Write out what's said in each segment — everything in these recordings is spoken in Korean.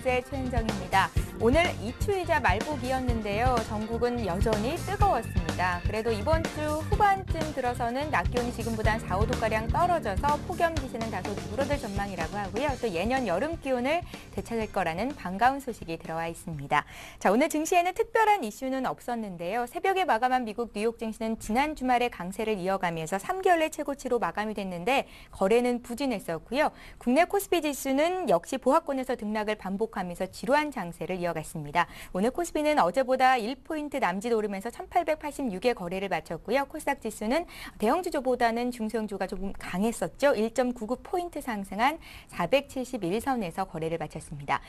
투자플러스의 최은정입니다. 오늘 이추이자 말복이었는데요. 전국은 여전히 뜨거웠습니다. 그래도 이번 주 후반쯤 들어서는 낮 기온이 지금보다 4, 5도가량 떨어져서 폭염 기세는 다소 줄어들 전망이라고 하고요. 또 예년 여름 기온을 되찾을 거라는 반가운 소식이 들어와 있습니다. 자, 오늘 증시에는 특별한 이슈는 없었는데요. 새벽에 마감한 미국 뉴욕 증시는 지난 주말에 강세를 이어가면서 3개월 내 최고치로 마감이 됐는데 거래는 부진했었고요. 국내 코스피 지수는 역시 보합권에서 등락을 반복하면서 지루한 장세를 이어갔습니다. 오늘 코스피는 어제보다 1포인트 남짓 오르면서 1886에 거래를 마쳤고요. 코스닥 지수는 대형주조보다는 중소형주가 조금 강했었죠. 1.99포인트 상승한 471선에서 거래를 마쳤습니다.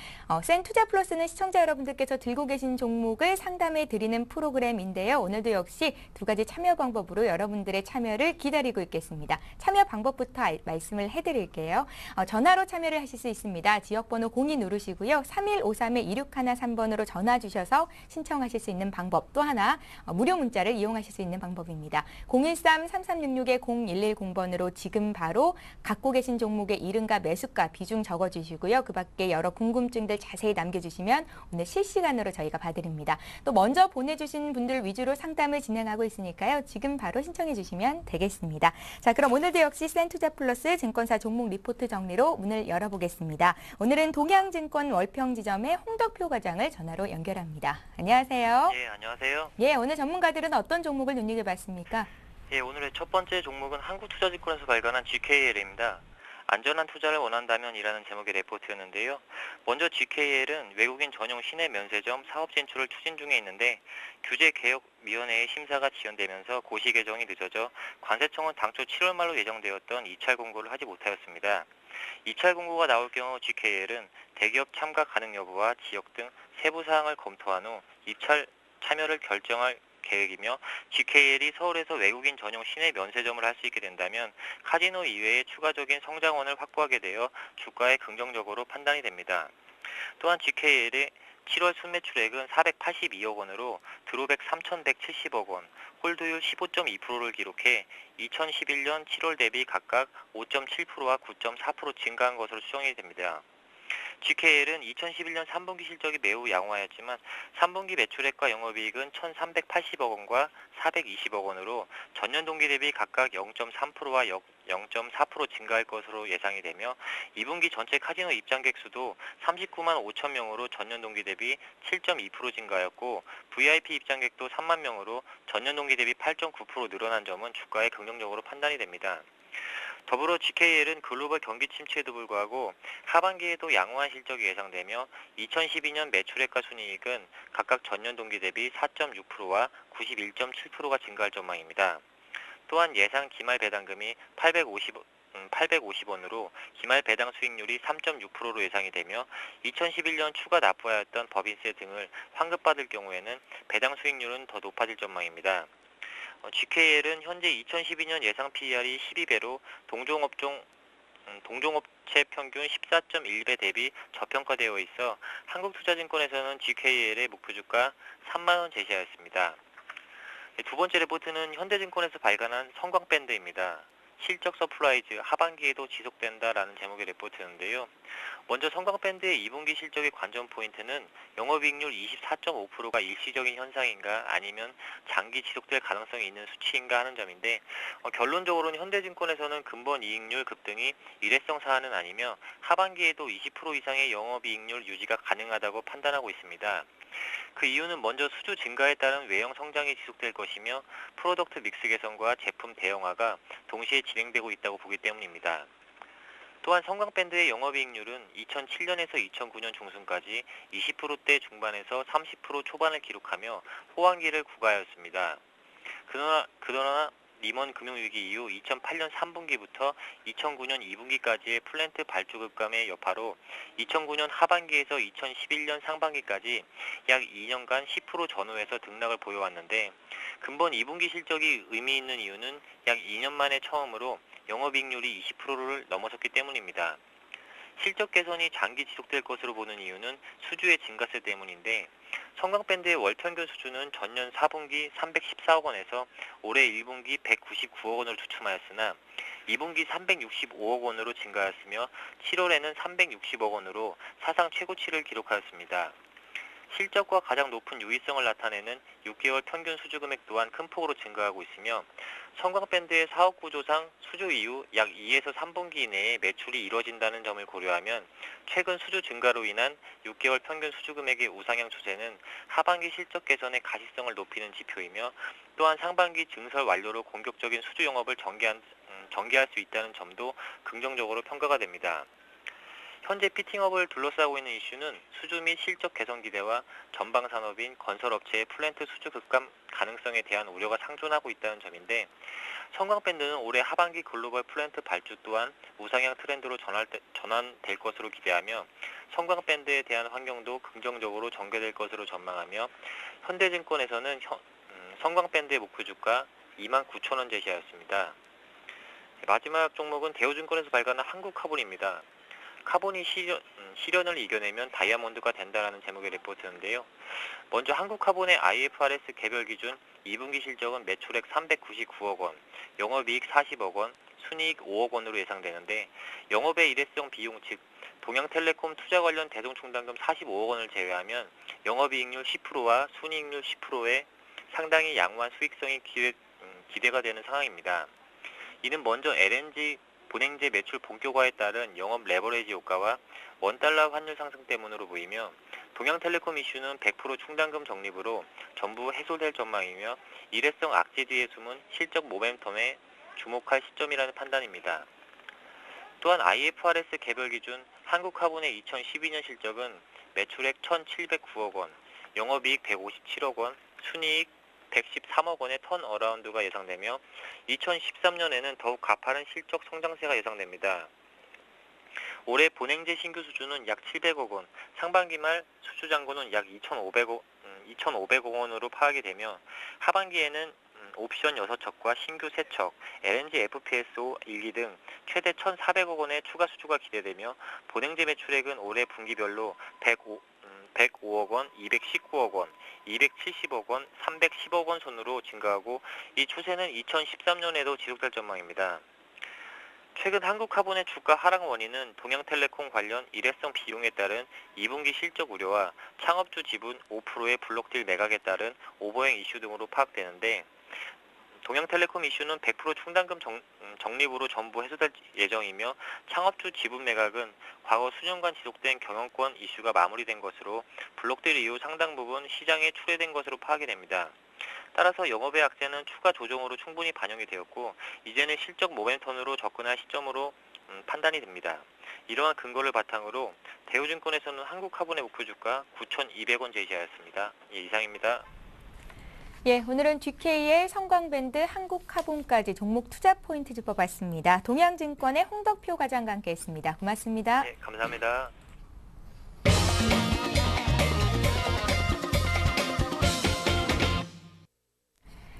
센투자플러스는 시청자 여러분들께서 들고 계신 종목을 상담해 드리는 프로그램인데요. 오늘도 역시 두 가지 참여 방법으로 여러분들의 참여를 기다리고 있겠습니다. 참여 방법부터 말씀을 해드릴게요. 전화로 참여를 하실 수 있습니다. 지역번호 02 누르시고요. 3153-2613번으로 전화 주셔서 신청하실 수 있는 방법 또 하나 무료 문자를 이용하실 수 있는 방법입니다. 013-3366-0110번으로 지금 바로 갖고 계신 종목의 이름과 매수가, 비중 적어주시고요. 그 밖에 여러 궁금증들 자세히 남겨주시면 오늘 실시간으로 저희가 봐드립니다. 또 먼저 보내주신 분들 위주로 상담을 진행하고 있으니까요. 지금 바로 신청해 주시면 되겠습니다. 자, 그럼 오늘도 역시 센투자플러스 증권사 종목 리포트 정리로 문을 열어보겠습니다. 오늘은 동양증권 월평지점의 홍덕표 과장을 전화로 연결합니다. 안녕하세요. 예, 안녕하세요. 예, 오늘 전문가들은 어떤 종목을 눈여겨봤습니까? 예, 오늘의 첫 번째 종목은 한국투자증권에서 발간한 GKL입니다. 안전한 투자를 원한다면 이라는 제목의 레포트였는데요. 먼저 GKL은 외국인 전용 시내 면세점 사업 진출을 추진 중에 있는데 규제개혁위원회의 심사가 지연되면서 고시 개정이 늦어져 관세청은 당초 7월 말로 예정되었던 입찰 공고를 하지 못하였습니다. 입찰 공고가 나올 경우 GKL은 대기업 참가 가능 여부와 지역 등 세부 사항을 검토한 후 입찰 참여를 결정할 계획이며 GKL이 서울에서 외국인 전용 시내 면세점을 할 수 있게 된다면 카지노 이외의 추가적인 성장원을 확보하게 되어 주가에 긍정적으로 판단이 됩니다. 또한 GKL의 7월 순매출액은 482억 원으로 드롭액 3,170억 원, 홀드율 15.2%를 기록해 2011년 7월 대비 각각 5.7%와 9.4% 증가한 것으로 추정이 됩니다. GKL은 2011년 3분기 실적이 매우 양호하였지만 3분기 매출액과 영업이익은 1,380억 원과 420억 원으로 전년 동기 대비 각각 0.3%와 0.4% 증가할 것으로 예상이 되며 2분기 전체 카지노 입장객 수도 39만 5천 명으로 전년 동기 대비 7.2% 증가하였고 VIP 입장객도 3만 명으로 전년 동기 대비 8.9% 늘어난 점은 주가에 긍정적으로 판단이 됩니다. 더불어 GKL은 글로벌 경기 침체에도 불구하고 하반기에도 양호한 실적이 예상되며 2012년 매출액과 순이익은 각각 전년 동기 대비 4.6%와 91.7%가 증가할 전망입니다. 또한 예상 기말 배당금이 850원으로 기말 배당 수익률이 3.6%로 예상이 되며 2011년 추가 납부하였던 법인세 등을 환급받을 경우에는 배당 수익률은 더 높아질 전망입니다. GKL은 현재 2012년 예상 PER이 12배로 동종업체 평균 14.1배 대비 저평가되어 있어 한국투자증권에서는 GKL의 목표주가 3만원 제시하였습니다. 두 번째 레포트는 현대증권에서 발간한 성광밴드입니다. 실적 서프라이즈 하반기에도 지속된다라는 제목의 레포트였는데요. 먼저 성광밴드의 2분기 실적의 관전 포인트는 영업이익률 24.5%가 일시적인 현상인가 아니면 장기 지속될 가능성이 있는 수치인가 하는 점인데 결론적으로는 현대증권에서는 근본 이익률 급등이 일회성 사안은 아니며 하반기에도 20% 이상의 영업이익률 유지가 가능하다고 판단하고 있습니다. 그 이유는 먼저 수주 증가에 따른 외형 성장이 지속될 것이며 프로덕트 믹스 개선과 제품 대형화가 동시에 진행되고 있다고 보기 때문입니다. 또한 성광밴드의 영업이익률은 2007년에서 2009년 중순까지 20%대 중반에서 30% 초반을 기록하며 호황기를 구가하였습니다. 그러나 리먼 금융위기 이후 2008년 3분기부터 2009년 2분기까지의 플랜트 발주급감의 여파로 2009년 하반기에서 2011년 상반기까지 약 2년간 10% 전후에서 등락을 보여왔는데 근본 2분기 실적이 의미 있는 이유는 약 2년 만에 처음으로 영업이익률이 20%를 넘어섰기 때문입니다. 실적 개선이 장기 지속될 것으로 보는 이유는 수주의 증가세 때문인데 성광밴드의 월 평균 수주는 전년 4분기 314억 원에서 올해 1분기 199억 원을 주춤하였으나 2분기 365억 원으로 증가하였으며 7월에는 360억 원으로 사상 최고치를 기록하였습니다. 실적과 가장 높은 유의성을 나타내는 6개월 평균 수주금액 또한 큰 폭으로 증가하고 있으며 성광밴드의 사업 구조상 수주 이후 약 2에서 3분기 이내에 매출이 이뤄진다는 점을 고려하면 최근 수주 증가로 인한 6개월 평균 수주금액의 우상향 추세는 하반기 실적 개선의 가시성을 높이는 지표이며 또한 상반기 증설 완료로 공격적인 수주 영업을 전개할 수 있다는 점도 긍정적으로 평가가 됩니다. 현재 피팅업을 둘러싸고 있는 이슈는 수주 및 실적 개선 기대와 전방 산업인 건설업체의 플랜트 수주 급감 가능성에 대한 우려가 상존하고 있다는 점인데 성광밴드는 올해 하반기 글로벌 플랜트 발주 또한 우상향 트렌드로 전환될 것으로 기대하며 성광밴드에 대한 환경도 긍정적으로 전개될 것으로 전망하며 현대증권에서는 성광밴드의 목표 주가 29,000원 제시하였습니다. 마지막 종목은 대우증권에서 발간한 한국카본입니다. 카본이 시련을 이겨내면 다이아몬드가 된다라는 제목의 레포트인데요. 먼저 한국카본의 IFRS 개별 기준 2분기 실적은 매출액 399억 원, 영업이익 40억 원, 순이익 5억 원으로 예상되는데 영업의 일회성 비용 즉 동양텔레콤 투자 관련 대동충당금 45억 원을 제외하면 영업이익률 10%와 순이익률 10%의 상당히 양호한 수익성이 기대가 되는 상황입니다. 이는 먼저 LNG 본행제 매출 본격화에 따른 영업 레버리지 효과와 원달러 환율 상승 때문으로 보이며 동양텔레콤 이슈는 100% 충당금 적립으로 전부 해소될 전망이며 일회성 악재 뒤에 숨은 실적 모멘텀에 주목할 시점이라는 판단입니다. 또한 IFRS 개별 기준 한국카본의 2012년 실적은 매출액 1,709억 원, 영업이익 157억 원, 순이익 113억 원의 턴어라운드가 예상되며 2013년에는 더욱 가파른 실적 성장세가 예상됩니다. 올해 본행제 신규 수주는 약 700억 원, 상반기 말 수주 잔고는 약 2,500억 원으로 파악이 되며 하반기에는 옵션 6척과 신규 3척, LNG FPSO 1기 등 최대 1,400억 원의 추가 수주가 기대되며 본행제 매출액은 올해 분기별로 105억 원, 219억 원, 270억 원, 310억 원 선으로 증가하고 이 추세는 2013년에도 지속될 전망입니다. 최근 한국카본의 주가 하락 원인은 동양텔레콤 관련 일회성 비용에 따른 2분기 실적 우려와 창업주 지분 5%의 블록딜 매각에 따른 오버행 이슈 등으로 파악되는데 동양텔레콤 이슈는 100% 충당금 적립으로 전부 해소될 예정이며 창업주 지분 매각은 과거 수년간 지속된 경영권 이슈가 마무리된 것으로 블록딜 이후 상당 부분 시장에 출회된 것으로 파악이 됩니다. 따라서 영업의 악재는 추가 조정으로 충분히 반영이 되었고 이제는 실적 모멘텀으로 접근할 시점으로 판단이 됩니다. 이러한 근거를 바탕으로 대우증권에서는 한국카본의 목표 주가 9,200원 제시하였습니다. 이상입니다. 예, 오늘은 GK의 성광밴드, 한국카본까지 종목 투자 포인트 짚어봤습니다. 동양증권의 홍덕표 과장과 함께했습니다. 고맙습니다. 네, 감사합니다.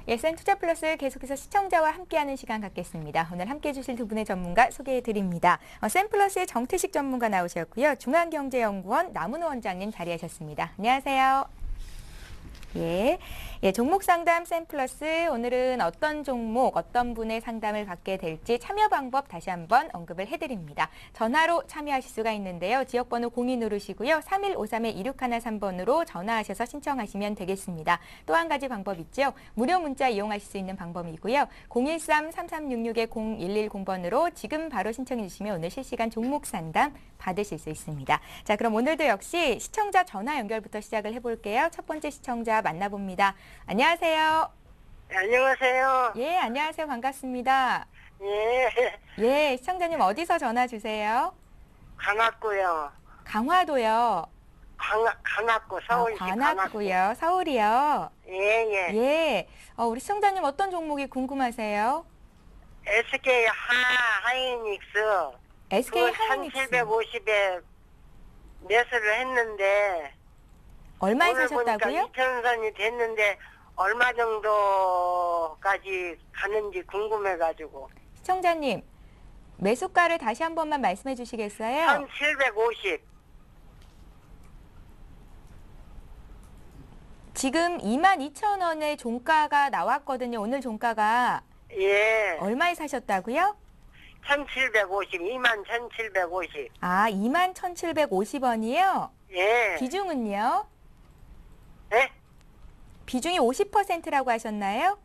예, 센투자플러스 계속해서 시청자와 함께하는 시간 갖겠습니다. 오늘 함께해 주실 두 분의 전문가 소개해드립니다. 센플러스의 정태식 전문가 나오셨고요. 중앙경제연구원 남은호 원장님 자리하셨습니다. 안녕하세요. 예, 종목 상담 센플러스 오늘은 어떤 종목, 어떤 분의 상담을 받게 될지 참여 방법 다시 한번 언급을 해드립니다. 전화로 참여하실 수가 있는데요. 지역번호 02 누르시고요. 3153-2613번으로 전화하셔서 신청하시면 되겠습니다. 또 한 가지 방법 있죠. 무료 문자 이용하실 수 있는 방법이고요. 013-3366-0110번으로 지금 바로 신청해 주시면 오늘 실시간 종목 상담 받으실 수 있습니다. 자, 그럼 오늘도 역시 시청자 전화 연결부터 시작을 해볼게요. 첫 번째 시청자 만나봅니다. 안녕하세요. 네, 안녕하세요. 예, 안녕하세요. 반갑습니다. 예, 예, 시청자님 어디서 전화 주세요? 관악구요. 강화도요. 관악구, 서울시 관악구요. 서울이요. 예, 예. 예, 우리 시청자님 어떤 종목이 궁금하세요? SK 하이닉스. SK 하이닉스. 1750에 매수를 했는데. 얼마에 오늘 사셨다고요? 보니까 2,000선이 됐는데 얼마 정도까지 가는지 궁금해가지고. 시청자님, 매수가를 다시 한 번만 말씀해 주시겠어요? 1750. 지금 22,000원의 종가가 나왔거든요. 오늘 종가가. 예. 얼마에 사셨다고요? 1750, 21,750. 아, 21,750원이요? 예. 비중은요? 예? 비중이 50%라고 하셨나요?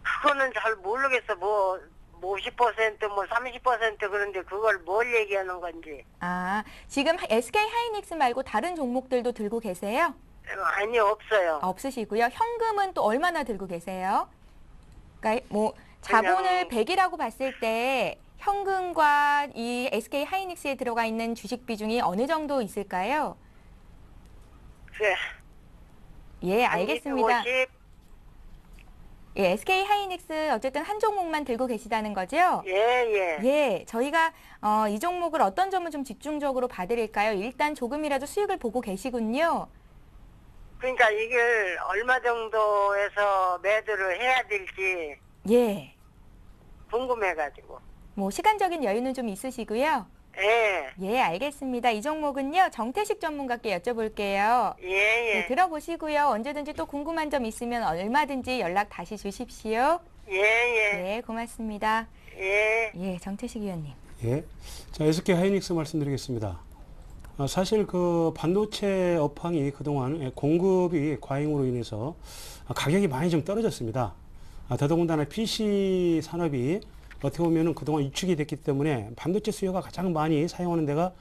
그거는 잘 모르겠어. 뭐 50%, 뭐 30% 그런데 그걸 뭘 얘기하는 건지. 아, 지금 SK 하이닉스 말고 다른 종목들도 들고 계세요? 아니, 없어요. 없으시고요. 현금은 또 얼마나 들고 계세요? 그러니까 뭐 자본을 그냥- 100이라고 봤을 때 현금과 이 SK 하이닉스에 들어가 있는 주식 비중이 어느 정도 있을까요? 그래. 예, 알겠습니다. 250, 예, SK 하이닉스 어쨌든 한 종목만 들고 계시다는 거죠? 예, 예. 예, 저희가 이 종목을 어떤 점을 좀 집중적으로 봐드릴까요? 일단 조금이라도 수익을 보고 계시군요. 그러니까 이걸 얼마 정도에서 매도를 해야 될지 예, 궁금해가지고. 뭐 시간적인 여유는 좀 있으시고요. 예, 예, 알겠습니다. 이 종목은요, 정태식 전문가께 여쭤볼게요. 예, 네, 예. 들어보시고요. 언제든지 또 궁금한 점 있으면 얼마든지 연락 다시 주십시오. 예, 예. 네, 고맙습니다. 예. 예, 정태식 위원님. 예. 자, SK 하이닉스 말씀드리겠습니다. 사실 그 반도체 업황이 그동안 공급이 과잉으로 인해서 가격이 많이 좀 떨어졌습니다. 더더군다나 PC 산업이 어떻게 보면은 그동안 위축이 됐기 때문에 반도체 수요가 가장 많이 사용하는 데가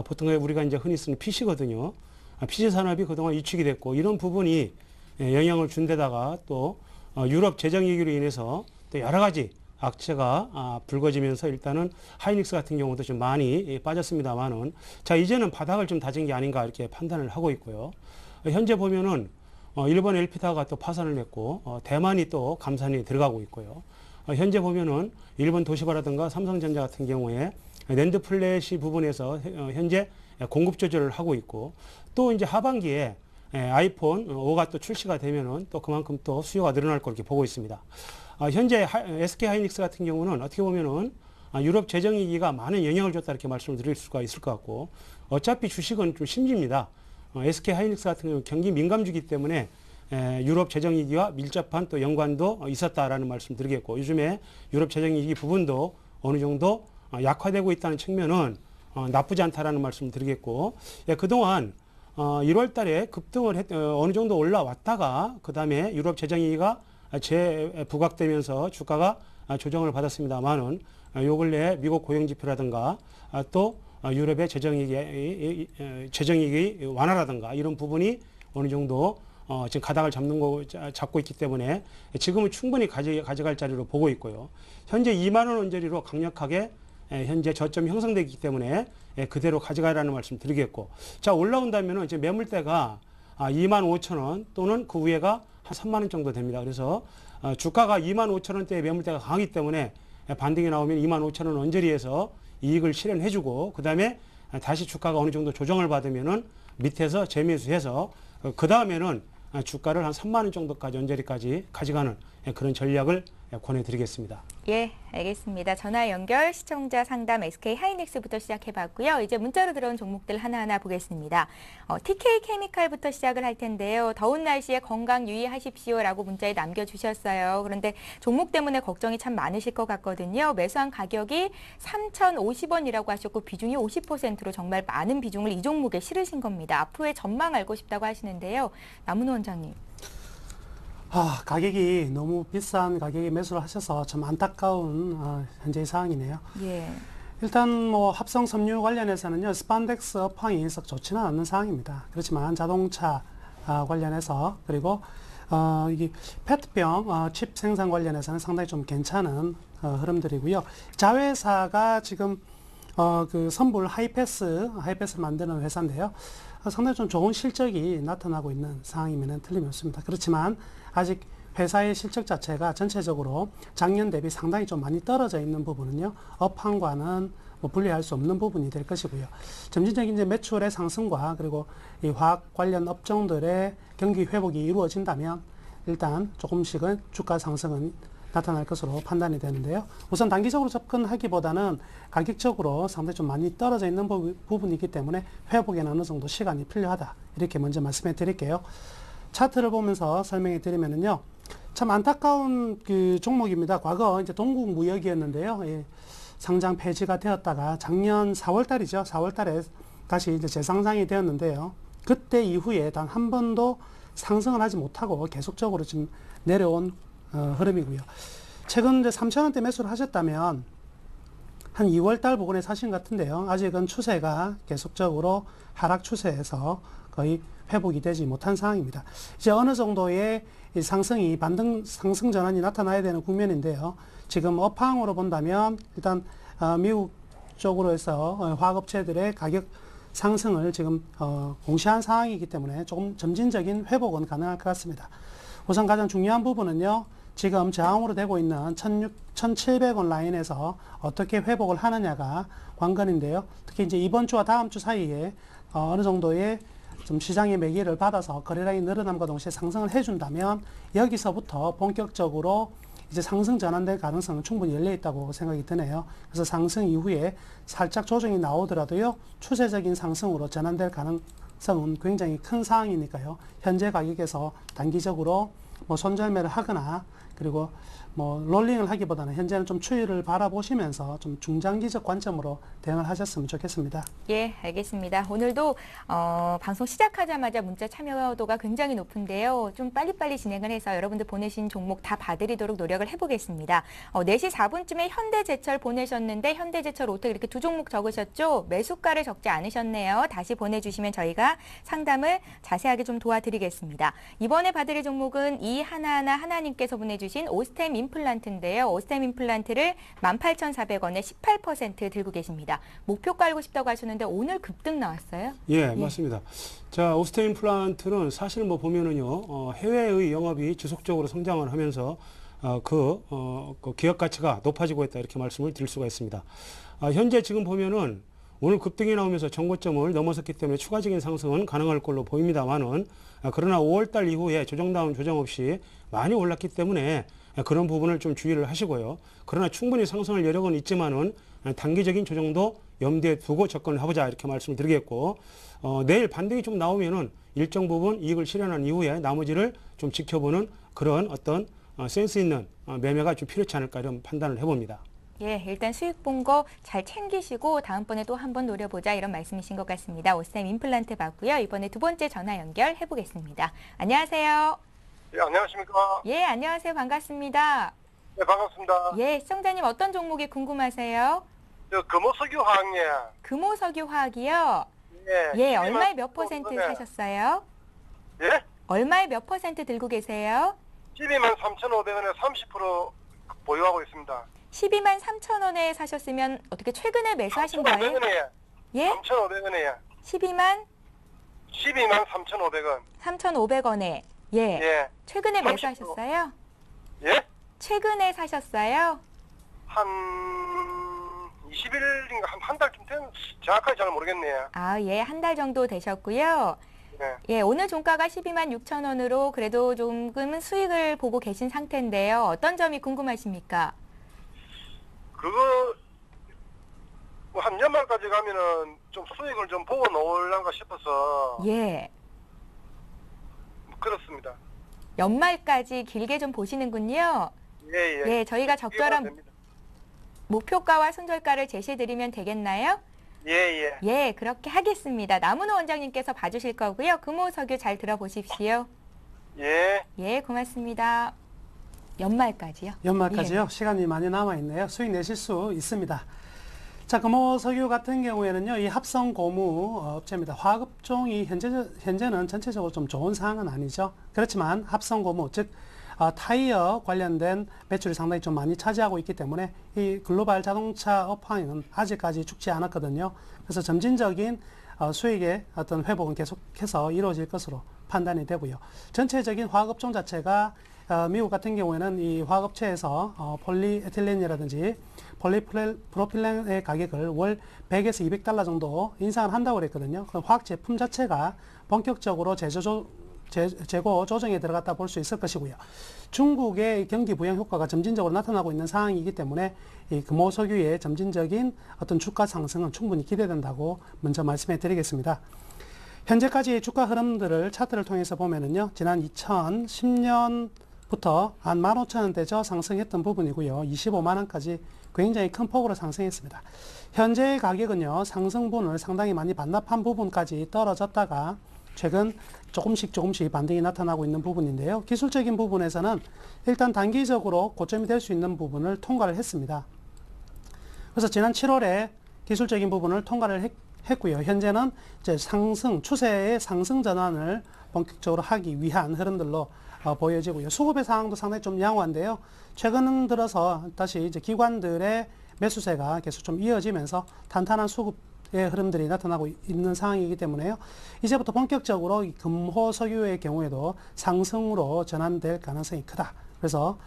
보통 우리가 이제 흔히 쓰는 PC거든요. PC 산업이 그동안 위축이 됐고 이런 부분이 영향을 준 데다가 또 유럽 재정 위기로 인해서 또 여러 가지 악재가 불거지면서 일단은 하이닉스 같은 경우도 좀 많이 빠졌습니다만은 자 이제는 바닥을 좀 다진 게 아닌가 이렇게 판단을 하고 있고요. 현재 보면은 일본 엘피타가 또 파산을 했고 대만이 또 감산이 들어가고 있고요. 현재 보면은 일본 도시바라든가 삼성전자 같은 경우에 낸드 플래시 부분에서 현재 공급 조절을 하고 있고 또 이제 하반기에 아이폰 5가 또 출시가 되면은 또 그만큼 또 수요가 늘어날 걸 이렇게 보고 있습니다. 현재 SK 하이닉스 같은 경우는 어떻게 보면은 유럽 재정위기가 많은 영향을 줬다 이렇게 말씀을 드릴 수가 있을 것 같고 어차피 주식은 좀 심지입니다. SK 하이닉스 같은 경우는 경기 민감주기 때문에 유럽 재정위기와 밀접한 또 연관도 있었다라는 말씀 드리겠고 요즘에 유럽 재정위기 부분도 어느 정도 약화되고 있다는 측면은 나쁘지 않다라는 말씀 드리겠고 그동안 1월 달에 급등을 어느 정도 올라왔다가 그 다음에 유럽 재정위기가 재부각되면서 주가가 조정을 받았습니다만은 요 근래 미국 고용지표라든가 또 유럽의 재정위기 완화라든가 이런 부분이 어느 정도 지금 가닥을 잡고 있기 때문에 지금은 충분히 가져갈 자리로 보고 있고요. 현재 2만 원 언저리로 강력하게 현재 저점이 형성되기 때문에 그대로 가져가라는 말씀 드리겠고 자 올라온다면 이제 매물대가 2만 5천 원 또는 그 위에가 한 3만 원 정도 됩니다. 그래서 주가가 2만 5천 원대의 매물대가 강하기 때문에 반등이 나오면 2만 5천 원 언저리에서 이익을 실현해주고 그 다음에 다시 주가가 어느 정도 조정을 받으면은 밑에서 재매수해서 그 다음에는 주가를 한 3만 원 정도까지 언저리까지 가져가는 그런 전략을 권해드리겠습니다. 예, 알겠습니다. 전화 연결 시청자 상담 SK 하이닉스부터 시작해봤고요. 이제 문자로 들어온 종목들 하나하나 보겠습니다. TK 케미칼부터 시작을 할 텐데요. 더운 날씨에 건강 유의하십시오라고 문자에 남겨주셨어요. 그런데 종목 때문에 걱정이 참 많으실 것 같거든요. 매수한 가격이 3,050원이라고 하셨고 비중이 50%로 정말 많은 비중을 이 종목에 실으신 겁니다. 앞으로의 전망 알고 싶다고 하시는데요. 남은호 원장님. 가격이 너무 비싼 가격에 매수를 하셔서 좀 안타까운 현재의 상황이네요. 예. 일단 뭐 합성 섬유 관련해서는요, 스판덱스 업황이 썩 좋지는 않은 상황입니다. 그렇지만 자동차 관련해서 그리고 이게 페트병 칩 생산 관련해서는 상당히 좀 괜찮은 흐름들이고요. 자회사가 지금 그 선불 하이패스 만드는 회사인데요. 상당히 좀 좋은 실적이 나타나고 있는 상황이면 틀림없습니다. 그렇지만 아직 회사의 실적 자체가 전체적으로 작년 대비 상당히 좀 많이 떨어져 있는 부분은요, 업황과는 뭐 분리할 수 없는 부분이 될 것이고요. 점진적인 이제 매출의 상승과 그리고 이 화학 관련 업종들의 경기 회복이 이루어진다면 일단 조금씩은 주가 상승은 나타날 것으로 판단이 되는데요. 우선 단기적으로 접근하기보다는 가격적으로 상당히 좀 많이 떨어져 있는 부분이기 때문에 회복에는 어느 정도 시간이 필요하다. 이렇게 먼저 말씀해 드릴게요. 차트를 보면서 설명해 드리면은요. 참 안타까운 그 종목입니다. 과거 이제 동국무역이었는데요. 예. 상장 폐지가 되었다가 작년 4월 달이죠. 4월 달에 다시 이제 재상장이 되었는데요. 그때 이후에 단 한 번도 상승을 하지 못하고 계속적으로 지금 내려온 흐름이고요. 최근 이제 3,000원대 매수를 하셨다면 한 2월 달 부근에 사신 것 같은데요. 아직은 추세가 계속적으로 하락 추세에서 거의 회복이 되지 못한 상황입니다. 이제 어느 정도의 이 상승이 반등 상승 전환이 나타나야 되는 국면인데요. 지금 업황으로 본다면 일단 미국 쪽으로 해서 화학업체들의 가격 상승을 지금 공시한 상황이기 때문에 조금 점진적인 회복은 가능할 것 같습니다. 우선 가장 중요한 부분은요. 지금 저항으로 되고 있는 1,700원 라인에서 어떻게 회복을 하느냐가 관건인데요. 특히 이제 이번 주와 다음 주 사이에 어느 정도의 좀 시장의 매기를 받아서 거래량이 늘어남과 동시에 상승을 해준다면 여기서부터 본격적으로 이제 상승 전환될 가능성은 충분히 열려 있다고 생각이 드네요. 그래서 상승 이후에 살짝 조정이 나오더라도요, 추세적인 상승으로 전환될 가능성은 굉장히 큰 상황이니까요. 현재 가격에서 단기적으로 뭐 손절매를 하거나 그리고 뭐 롤링을 하기보다는 현재는 좀 추이를 바라보시면서 좀 중장기적 관점으로 대응을 하셨으면 좋겠습니다. 예, 알겠습니다. 오늘도 방송 시작하자마자 문자 참여도가 굉장히 높은데요. 좀 빨리빨리 진행을 해서 여러분들 보내신 종목 다 봐드리도록 노력을 해보겠습니다. 4시 4분쯤에 현대제철 보내셨는데 현대제철 오토 이렇게 두 종목 적으셨죠? 매수가를 적지 않으셨네요. 다시 보내주시면 저희가 상담을 자세하게 좀 도와드리겠습니다. 이번에 봐드릴 종목은 하나님께서 보내주신 오스템 임플란트인데요. 오스템 임플란트를 18,400원에 18% 들고 계십니다. 목표 깔고 싶다고 하셨는데 오늘 급등 나왔어요? 예, 맞습니다. 자, 오스템 임플란트는 사실 뭐 보면은요, 해외의 영업이 지속적으로 성장을 하면서 그 기업 가치가 높아지고 있다 이렇게 말씀을 드릴 수가 있습니다. 현재 지금 보면은 오늘 급등이 나오면서 정고점을 넘어섰기 때문에 추가적인 상승은 가능할 걸로 보입니다만은 그러나 5월달 이후에 조정다운 조정 없이 많이 올랐기 때문에 그런 부분을 좀 주의를 하시고요. 그러나 충분히 상승할 여력은 있지만은 단기적인 조정도 염두에 두고 접근을 해보자 이렇게 말씀을 드리겠고, 내일 반등이 좀 나오면은 일정 부분 이익을 실현한 이후에 나머지를 좀 지켜보는 그런 어떤 센스 있는 매매가 좀 필요치 않을까 이런 판단을 해봅니다. 예, 일단 수익 본 거 잘 챙기시고 다음번에 또 한번 노려보자 이런 말씀이신 것 같습니다. 오스템 임플란트 봤고요. 이번에 두 번째 전화 연결해 보겠습니다. 안녕하세요. 예, 안녕하십니까. 예, 안녕하세요. 반갑습니다. 네, 반갑습니다. 예, 시청자님 어떤 종목이 궁금하세요? 저 금호석유 화학예. 금호석유화학이요. 예. 예, 얼마에 몇 퍼센트 사셨어요? 예? 얼마에 몇 퍼센트 들고 계세요? 123,500원에 30% 보유하고 있습니다. 123,000원에 사셨으면 어떻게 최근에 매수하신 거예요? 3,500원에. 예? 3,500원에. 123,500원. 3,500원에. 예. 예. 최근에 30%. 매수하셨어요? 예? 최근에 사셨어요? 한 20일인가 한 달쯤 된 정확하게 잘 모르겠네요. 아, 예. 한 달 정도 되셨고요. 예. 예, 오늘 종가가 126,000원으로 그래도 조금은 수익을 보고 계신 상태인데요. 어떤 점이 궁금하십니까? 그거 뭐 한 연말까지 가면은 좀 수익을 좀 보고 놓으려는가 싶어서 예. 그렇습니다. 연말까지 길게 좀 보시는군요. 예, 예. 예, 저희가 적절한 됩니다. 목표가와 손절가를 제시해드리면 되겠나요? 예, 예. 예, 그렇게 하겠습니다. 남은호 원장님께서 봐주실 거고요. 금호석유 잘 들어보십시오. 예. 예, 고맙습니다. 연말까지요? 연말까지요. 예. 시간이 많이 남아있네요. 수익 내실 수 있습니다. 자, 금호석유 같은 경우에는요, 이 합성 고무 업체입니다. 화학업종이 현재는 전체적으로 좀 좋은 상황은 아니죠. 그렇지만 합성 고무, 즉 타이어 관련된 매출이 상당히 좀 많이 차지하고 있기 때문에 이 글로벌 자동차 업황은 아직까지 죽지 않았거든요. 그래서 점진적인 수익의 어떤 회복은 계속해서 이루어질 것으로 판단이 되고요. 전체적인 화학업종 자체가 미국 같은 경우에는 이 화학업체에서 폴리에틸렌이라든지 폴리프로필렌의 가격을 월 100에서 200달러 정도 인상을 한다고 그랬거든요. 그럼 화학 제품 자체가 본격적으로 재고 조정에 들어갔다 볼 수 있을 것이고요. 중국의 경기 부양 효과가 점진적으로 나타나고 있는 상황이기 때문에 이 금호석유의 점진적인 어떤 주가 상승은 충분히 기대된다고 먼저 말씀해 드리겠습니다. 현재까지 주가 흐름들을 차트를 통해서 보면은요, 지난 2010년 부터 한 15,000원대 저 상승했던 부분이고요. 25만 원까지 굉장히 큰 폭으로 상승했습니다. 현재 가격은요, 상승분을 상당히 많이 반납한 부분까지 떨어졌다가 최근 조금씩 반등이 나타나고 있는 부분인데요. 기술적인 부분에서는 일단 단기적으로 고점이 될 수 있는 부분을 통과를 했습니다. 그래서 지난 7월에 기술적인 부분을 통과를 했고요. 현재는 이제 추세의 상승 전환을 본격적으로 하기 위한 흐름들로 보여지고요. 수급의 상황도 상당히 좀 양호한데요. 최근 들어서 다시 이제 기관들의 매수세가 계속 좀 이어지면서 탄탄한 수급의 흐름들이 나타나고 있는 상황이기 때문에요. 이제부터 본격적으로 이 금호 석유의 경우에도 상승으로 전환될 가능성이 크다. 그래서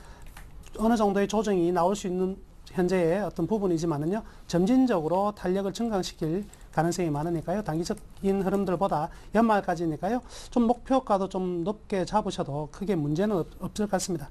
어느 정도의 조정이 나올 수 있는 현재의 어떤 부분이지만은요, 점진적으로 탄력을 증강시킬 가능성이 많으니까요, 단기적인 흐름들보다 연말까지니까요, 좀 목표가도 좀 높게 잡으셔도 크게 문제는 없을 것 같습니다.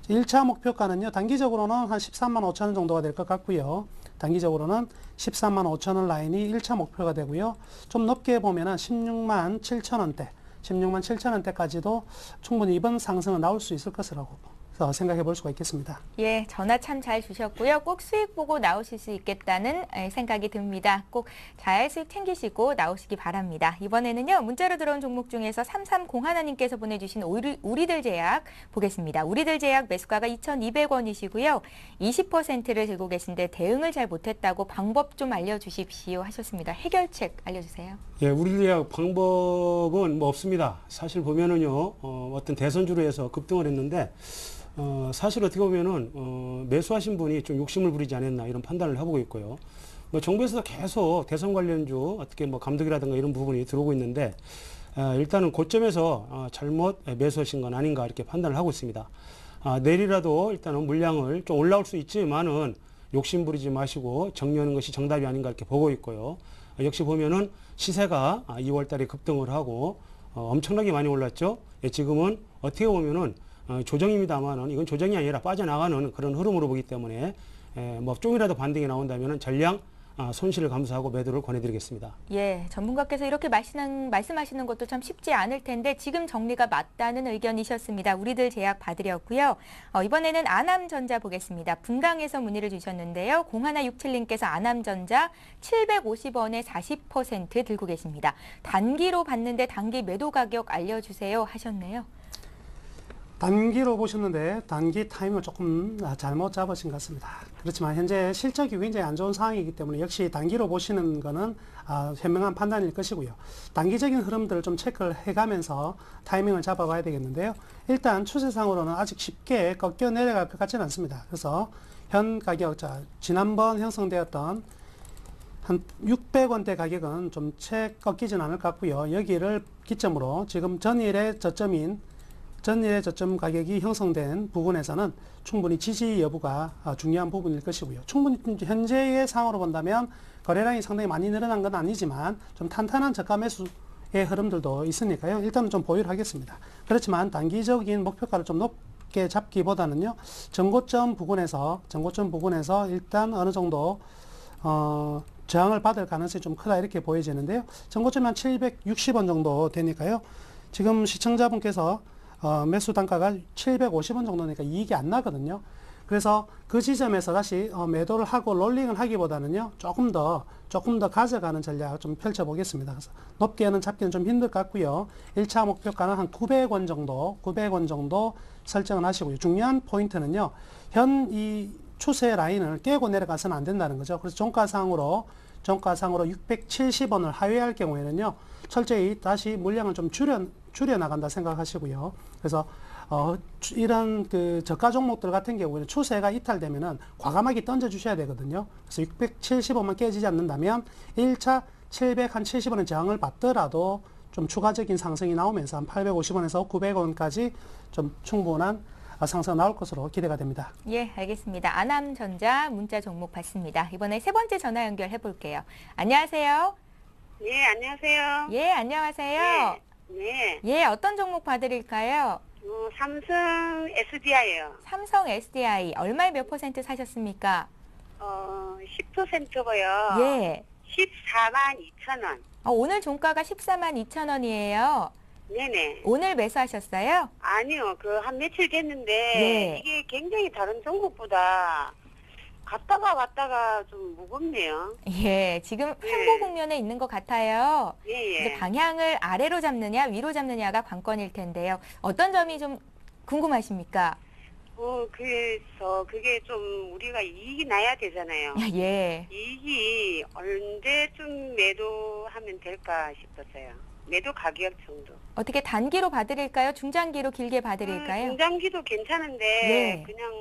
1차 목표가는요, 단기적으로는 한 13만 5천 원 정도가 될 것 같고요. 단기적으로는 13만 5천 원 라인이 1차 목표가 되고요. 좀 높게 보면은 16만 7천 원대, 16만 7천 원대까지도 충분히 이번 상승은 나올 수 있을 것이라고 생각해 볼 수가 있겠습니다. 예, 전화 참 잘 주셨고요. 꼭 수익 보고 나오실 수 있겠다는 생각이 듭니다. 꼭 잘 수익 챙기시고 나오시기 바랍니다. 이번에는요, 문자로 들어온 종목 중에서 3301님께서 보내주신 우리들 제약 보겠습니다. 우리들 제약 매수가가 2,200원이시고요. 20%를 들고 계신데 대응을 잘 못했다고 방법 좀 알려주십시오 하셨습니다. 해결책 알려주세요. 예, 우리들 제약 방법은 뭐 없습니다. 사실 보면은요, 어떤 대선주로 해서 급등을 했는데, 사실 어떻게 보면은 매수하신 분이 좀 욕심을 부리지 않았나 이런 판단을 하고 있고요. 뭐 정부에서도 계속 대선 관련주 어떻게 뭐 감독이라든가 이런 부분이 들어오고 있는데 일단은 고점에서 잘못 매수하신 건 아닌가 이렇게 판단을 하고 있습니다. 내일이라도 일단은 물량을 좀 올라올 수 있지만은 욕심 부리지 마시고 정리하는 것이 정답이 아닌가 이렇게 보고 있고요. 역시 보면은 시세가 2월 달에 급등을 하고 엄청나게 많이 올랐죠. 예, 지금은 어떻게 보면은 조정입니다만은 이건 조정이 아니라 빠져나가는 그런 흐름으로 보기 때문에 뭐 좀이라도 반등이 나온다면은 전량 손실을 감수하고 매도를 권해드리겠습니다. 예, 전문가께서 이렇게 말씀하시는 것도 참 쉽지 않을 텐데 지금 정리가 맞다는 의견이셨습니다. 우리들 제약 봐드렸고요. 이번에는 아남전자 보겠습니다. 분당에서 문의를 주셨는데요. 0167님께서 아남전자 750원에 40% 들고 계십니다. 단기로 봤는데 단기 매도 가격 알려주세요 하셨네요. 단기로 보셨는데 단기 타이밍을 조금 잘못 잡으신 것 같습니다. 그렇지만 현재 실적이 굉장히 안 좋은 상황이기 때문에 역시 단기로 보시는 거는 현명한 판단일 것이고요. 단기적인 흐름들을 좀 체크를 해가면서 타이밍을 잡아봐야 되겠는데요. 일단 추세상으로는 아직 쉽게 꺾여 내려갈 것 같지는 않습니다. 그래서 현 가격, 지난번 형성되었던 한 600원대 가격은 좀 채 꺾이진 않을 것 같고요. 여기를 기점으로 지금 전일의 저점 가격이 형성된 부분에서는 충분히 지지 여부가 중요한 부분일 것이고요. 충분히 현재의 상황으로 본다면 거래량이 상당히 많이 늘어난 건 아니지만 좀 탄탄한 저가 매수의 흐름들도 있으니까요. 일단은 좀 보유를 하겠습니다. 그렇지만 단기적인 목표가를 좀 높게 잡기보다는요. 전고점 부근에서 일단 어느 정도 저항을 받을 가능성이 좀 크다 이렇게 보여지는데요. 전고점이 한 760원 정도 되니까요. 지금 시청자분께서 매수 단가가 750원 정도니까 이익이 안 나거든요. 그래서 그 지점에서 다시 매도를 하고 롤링을 하기보다는요, 조금 더 가져가는 전략을 좀 펼쳐보겠습니다. 그래서 높게는 잡기는 좀 힘들 것 같고요. 1차 목표가는 한 900원 정도 설정을 하시고요. 중요한 포인트는요, 현 이 추세 라인을 깨고 내려가서는 안 된다는 거죠. 그래서 종가상으로 670원을 하회할 경우에는요, 철저히 다시 물량을 좀 줄여 나간다 생각하시고요. 그래서 이런 그 저가 종목들 같은 경우에는 추세가 이탈되면은 과감하게 던져 주셔야 되거든요. 그래서 670원만 깨지지 않는다면 1차 770원의 저항을 받더라도 좀 추가적인 상승이 나오면서 한 850원에서 900원까지 좀 충분한 상승 나올 것으로 기대가 됩니다. 예, 알겠습니다. 아남전자 문자 종목 받습니다. 이번에 세 번째 전화 연결해 볼게요. 안녕하세요. 네, 안녕하세요. 예, 안녕하세요. 네. 예, 어떤 종목 봐드릴까요? 삼성 SDI요. 삼성 SDI 얼마에 몇 퍼센트 사셨습니까? 10%고요. 예. 14만 2천 원. 오늘 종가가 14만 2천 원이에요. 네네. 오늘 매수하셨어요? 아니요, 그 한 며칠 됐는데 예. 이게 굉장히 다른 종목보다 갔다가 좀 무겁네요. 예, 지금 횡보 국면에 있는 것 같아요. 예예. 이제 방향을 아래로 잡느냐, 위로 잡느냐가 관건일 텐데요. 어떤 점이 좀 궁금하십니까? 그래서 그게 좀 우리가 이익이 나야 되잖아요. 예. 이익이 언제쯤 매도하면 될까 싶어서요. 매도 가격 정도. 어떻게 단기로 봐드릴까요? 중장기로 길게 봐드릴까요? 중장기도 괜찮은데 예. 그냥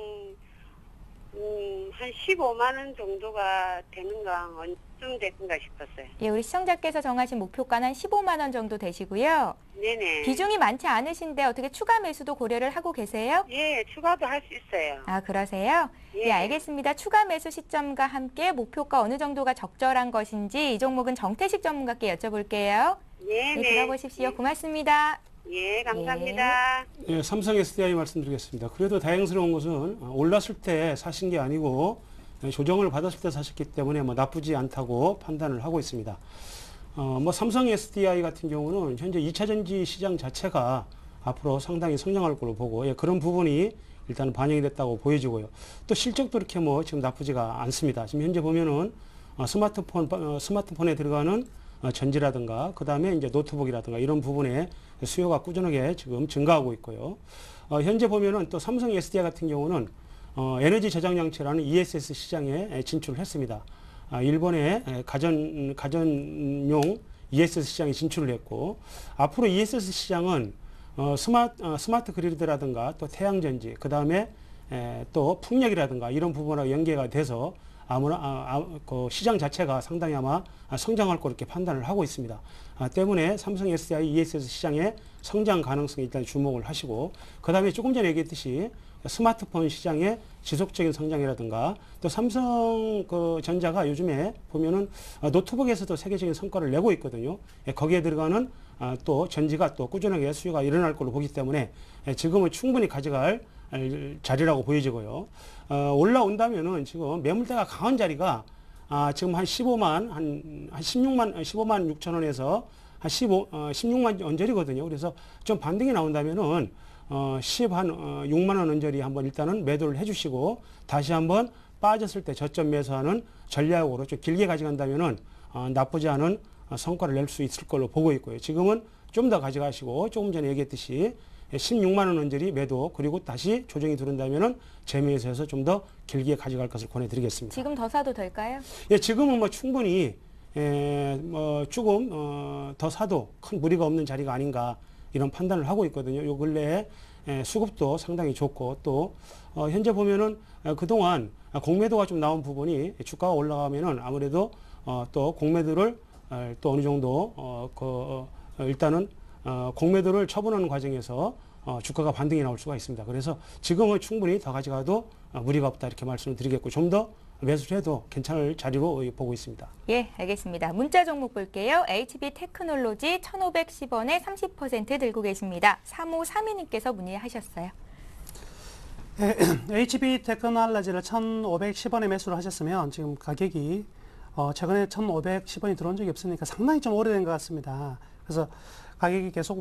한 15만 원 정도가 되는가 언제쯤 될까 싶었어요. 예, 우리 시청자께서 정하신 목표가는 한 15만 원 정도 되시고요. 네네. 비중이 많지 않으신데 어떻게 추가 매수도 고려를 하고 계세요? 예, 추가도 할 수 있어요. 아, 그러세요? 예. 예, 알겠습니다. 추가 매수 시점과 함께 목표가 어느 정도가 적절한 것인지 이 종목은 정태식 전문가께 여쭤볼게요. 네, 네, 들어보십시오. 고맙습니다. 예, 감사합니다. 예, 삼성 SDI 말씀드리겠습니다. 그래도 다행스러운 것은 올랐을 때 사신 게 아니고 조정을 받았을 때 사셨기 때문에 뭐 나쁘지 않다고 판단을 하고 있습니다. 뭐 삼성 SDI 같은 경우는 현재 2차 전지 시장 자체가 앞으로 상당히 성장할 걸로 보고 그런 부분이 일단 반영이 됐다고 보여지고요. 또 실적도 이렇게 뭐 지금 나쁘지가 않습니다. 지금 현재 보면은 스마트폰에 들어가는 전지라든가 그 다음에 이제 노트북이라든가 이런 부분에 수요가 꾸준하게 지금 증가하고 있고요. 현재 보면은 또 삼성 SDI 같은 경우는 에너지 저장 장치라는 ESS 시장에 진출을 했습니다. 일본의 가전용 ESS 시장에 진출을 했고 앞으로 ESS 시장은 스마트 그리드라든가 또 태양전지 그 다음에 또 풍력이라든가 이런 부분하고 연계가 돼서 그 시장 자체가 상당히 아마 성장할 거로 이렇게 판단을 하고 있습니다. 때문에 삼성 SDI ESS 시장의 성장 가능성에 일단 주목을 하시고 그 다음에 조금 전에 얘기했듯이 스마트폰 시장의 지속적인 성장이라든가 또 삼성 전자가 요즘에 보면은 노트북에서도 세계적인 성과를 내고 있거든요. 거기에 들어가는 또 전지가 또 꾸준하게 수요가 일어날 걸로 보기 때문에 지금은 충분히 가져갈 자리라고 보여지고요. 올라온다면은 지금 매물대가 강한 자리가 지금 한 15만 6천 원에서 한 16만 언저리거든요. 그래서 좀 반등이 나온다면은 6만 원 언저리 한번 일단은 매도를 해주시고 다시 한번 빠졌을 때 저점 매수하는 전략으로 좀 길게 가져간다면은 나쁘지 않은 성과를 낼 수 있을 걸로 보고 있고요. 지금은 좀 더 가져가시고 조금 전에 얘기했듯이 16만 원 언저리 매도 그리고 다시 조정이 들어온다면은 재매수해서 좀 더 길게 가져갈 것을 권해드리겠습니다. 지금 더 사도 될까요? 예, 지금은 뭐 충분히 조금 더 사도 큰 무리가 없는 자리가 아닌가 이런 판단을 하고 있거든요. 요 근래에 수급도 상당히 좋고 또 현재 보면은 그동안 공매도가 좀 나온 부분이 주가가 올라가면은 아무래도 또 공매도를 또 어느 정도 일단은 공매도를 처분하는 과정에서 주가가 반등이 나올 수가 있습니다. 그래서 지금은 충분히 더 가져가도 무리가 없다 이렇게 말씀을 드리겠고 좀 더 매수를 해도 괜찮을 자리로 보고 있습니다. 예, 알겠습니다. 문자 종목 볼게요. HB 테크놀로지 1,510원에 30% 들고 계십니다. 3532님께서 문의하셨어요. HB 테크놀로지를 1,510원에 매수를 하셨으면 지금 가격이 최근에 1,510원이 들어온 적이 없으니까 상당히 좀 오래된 것 같습니다. 그래서 가격이 계속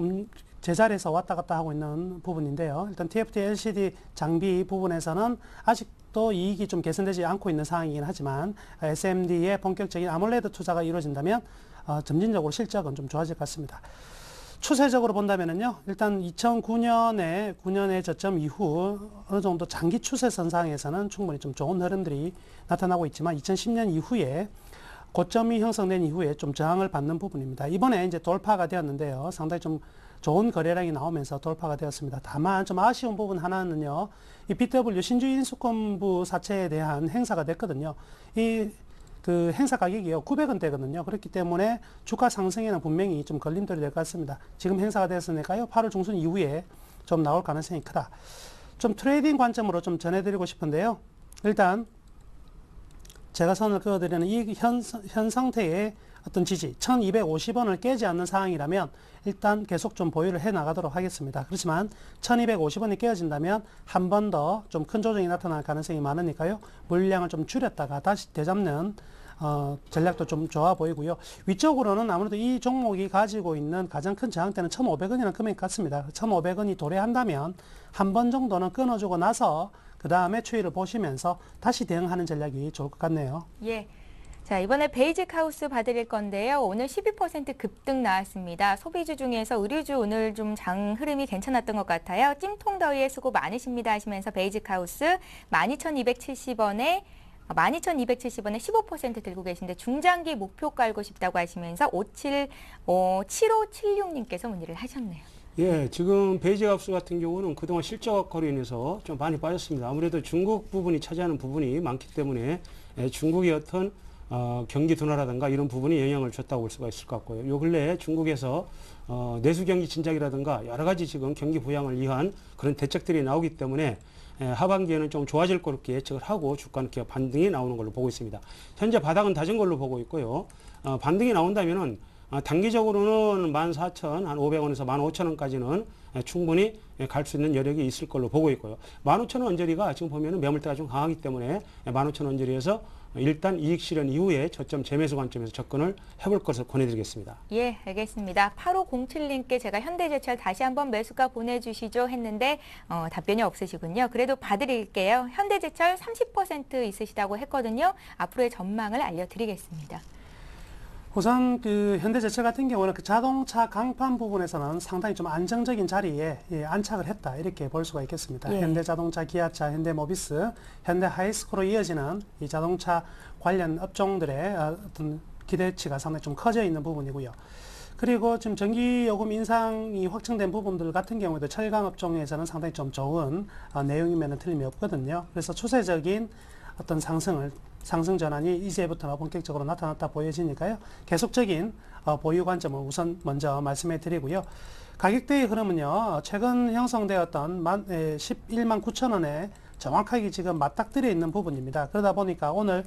제자리에서 왔다 갔다 하고 있는 부분인데요. 일단 TFT LCD 장비 부분에서는 아직도 이익이 좀 개선되지 않고 있는 상황이긴 하지만 SMD의 본격적인 아몰레드 투자가 이루어진다면 점진적으로 실적은 좀 좋아질 것 같습니다. 추세적으로 본다면은요, 일단 2009년의 저점 이후 어느 정도 장기 추세선상에서는 충분히 좀 좋은 흐름들이 나타나고 있지만 2010년 이후에 고점이 형성된 이후에 좀 저항을 받는 부분입니다. 이번에 이제 돌파가 되었는데요. 상당히 좀 좋은 거래량이 나오면서 돌파가 되었습니다. 다만 좀 아쉬운 부분 하나는요. 이 BW 신주 인수권부 사채에 대한 행사가 됐거든요. 그 행사 가격이요 900원대거든요. 그렇기 때문에 주가 상승에는 분명히 좀 걸림돌이 될 것 같습니다. 지금 행사가 됐으니까요. 8월 중순 이후에 좀 나올 가능성이 크다. 좀 트레이딩 관점으로 좀 전해드리고 싶은데요. 일단 제가 선을 그어드리는 이 현 상태의 어떤 지지 1250원을 깨지 않는 상황이라면 일단 계속 좀 보유를 해 나가도록 하겠습니다. 그렇지만 1250원이 깨어진다면 한 번 더 좀 큰 조정이 나타날 가능성이 많으니까요. 물량을 좀 줄였다가 다시 되잡는 전략도 좀 좋아 보이고요. 위쪽으로는 아무래도 이 종목이 가지고 있는 가장 큰 저항대는 1,500원이라는 금액 같습니다. 1,500원이 도래한다면 한 번 정도는 끊어주고 나서 그 다음에 추이를 보시면서 다시 대응하는 전략이 좋을 것 같네요. 예. 자, 이번에 베이직 하우스 봐드릴 건데요. 오늘 12% 급등 나왔습니다. 소비주 중에서 의류주 오늘 좀 장 흐름이 괜찮았던 것 같아요. 찜통더위에 수고 많으십니다 하시면서 베이직 하우스 12,270원에 12,270원에 15% 들고 계신데 중장기 목표 깔고 싶다고 하시면서 7576님께서 문의를 하셨네요. 예, 지금 베이직 하우스 같은 경우는 그동안 실적 악화로 인해서 좀 많이 빠졌습니다. 아무래도 중국 부분이 차지하는 부분이 많기 때문에 중국의 어떤 경기 둔화라든가 이런 부분이 영향을 줬다고 볼 수가 있을 것 같고요. 요 근래 중국에서 내수 경기 진작이라든가 여러 가지 지금 경기 부양을 위한 그런 대책들이 나오기 때문에 하반기에는 좀 좋아질 거로 예측을 하고 주가는 기업 반등이 나오는 걸로 보고 있습니다. 현재 바닥은 다진 걸로 보고 있고요. 반등이 나온다면은 단기적으로는 14,500원에서 15,000원까지는 충분히 갈 수 있는 여력이 있을 걸로 보고 있고요. 15,000원 언저리가 지금 보면은 매물대가 좀 강하기 때문에 15,000원 언저리에서 일단 이익 실현 이후에 저점 재매수 관점에서 접근을 해볼 것을 권해드리겠습니다. 예, 알겠습니다. 8507님께 제가 현대제철 다시 한번 매수가 보내주시죠 했는데 답변이 없으시군요. 그래도 봐드릴게요. 현대제철 30% 있으시다고 했거든요. 앞으로의 전망을 알려드리겠습니다. 우선 그 현대제철 같은 경우는 그 자동차 강판 부분에서는 상당히 좀 안정적인 자리에 안착을 했다 이렇게 볼 수가 있겠습니다. 예. 현대자동차, 기아차, 현대모비스, 현대하이스코로 이어지는 이 자동차 관련 업종들의 어떤 기대치가 상당히 좀 커져 있는 부분이고요. 그리고 지금 전기요금 인상이 확정된 부분들 같은 경우에도 철강 업종에서는 상당히 좀 좋은 내용이면 틀림이 없거든요. 그래서 추세적인 어떤 상승 전환이 이제부터 본격적으로 나타났다 보여지니까요. 계속적인 보유 관점을 우선 먼저 말씀해 드리고요. 가격대의 흐름은요. 최근 형성되었던 11만 9천 원에 정확하게 지금 맞닥뜨려 있는 부분입니다. 그러다 보니까 오늘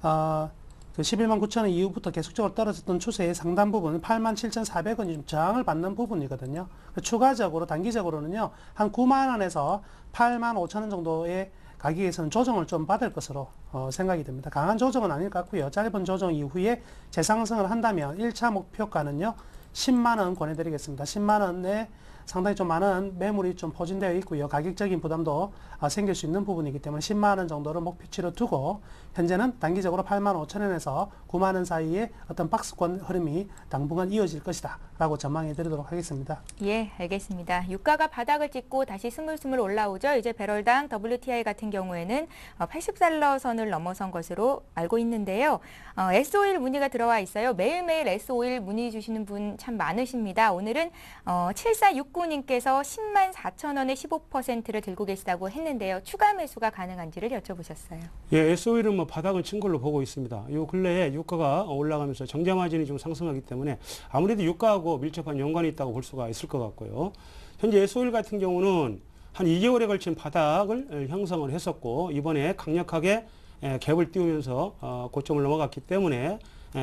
그 11만 9천 원 이후부터 계속적으로 떨어졌던 추세의 상단 부분은 8만 7,400원이 좀 저항을 받는 부분이거든요. 추가적으로 단기적으로는요. 한 9만 원에서 8만 5천 원 정도의 가격에서는 조정을 좀 받을 것으로 생각이 됩니다. 강한 조정은 아닐 것 같고요. 짧은 조정 이후에 재상승을 한다면 1차 목표가는요. 10만 원 권해드리겠습니다. 10만 원에 상당히 좀 많은 매물이 좀 포진되어 있고요. 가격적인 부담도 생길 수 있는 부분이기 때문에 10만 원 정도를 목표치로 두고 현재는 단기적으로 8만 5천 원에서 9만 원 사이에 어떤 박스권 흐름이 당분간 이어질 것이다 라고 전망해 드리도록 하겠습니다. 예, 알겠습니다. 유가가 바닥을 찍고 다시 스물스물 올라오죠. 이제 배럴당 WTI 같은 경우에는 80달러 선을 넘어선 것으로 알고 있는데요. S-오일 문의가 들어와 있어요. 매일매일 S-오일 문의 주시는 분 참 많으십니다. 오늘은 7469님께서 10만 4천 원에 15%를 들고 계시다고 했는데요. 추가 매수가 가능한지를 여쭤보셨어요. 예, S-오일은 뭐 바닥은 친 걸로 보고 있습니다. 요 근래에 유가가 올라가면서 정제 마진이 좀 상승하기 때문에 아무래도 유가하고 밀접한 연관이 있다고 볼 수가 있을 것 같고요. 현재 S-오일 같은 경우는 한 2개월에 걸친 바닥을 형성을 했었고 이번에 강력하게 갭을 띄우면서 고점을 넘어갔기 때문에